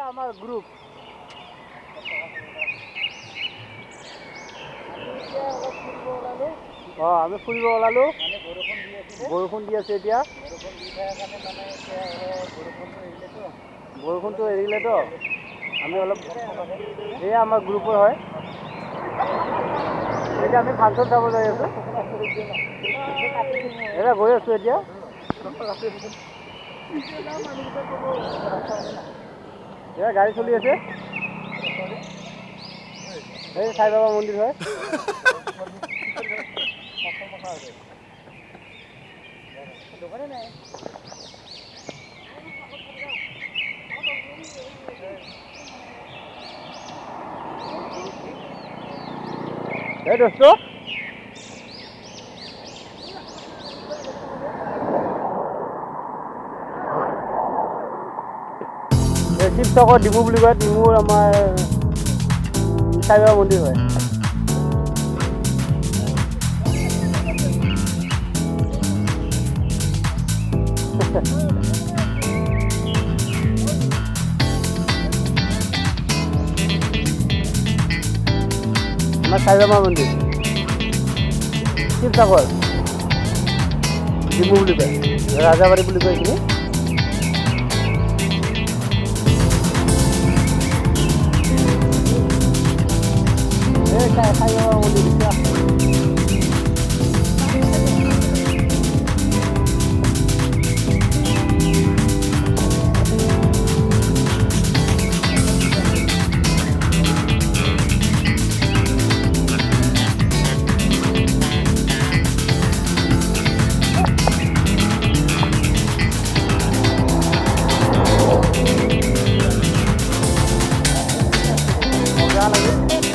আমাৰ গ্ৰুপ আমি ফুৰিব ওলালোঁ বৰষুণ দি আছে এতিয়া বৰষুণটো এৰিলেতো আমি অলপ এয়া আমাৰ গ্ৰুপৰ হয় এতিয়া আমি ফাংচন চাব যাই আছোঁ এতিয়া গৈ আছোঁ এতিয়া এয়া গাড়ী চলি আছে এই সাই বাবা মন্দিৰ হয় দোকানে নাই এই দোস্ত শিৱসাগৰ ডিমু বুলি কয় ডিমুৰ আমাৰ সাই বাবা মন্দিৰ হয় আমাৰ সাই বাবা মন্দিৰ শিৱসাগৰ ডিমু বুলি কয় ৰাজাবাৰী বুলি কয় এইখিনি সাই বাবা মন্দিৰ মজা লাগে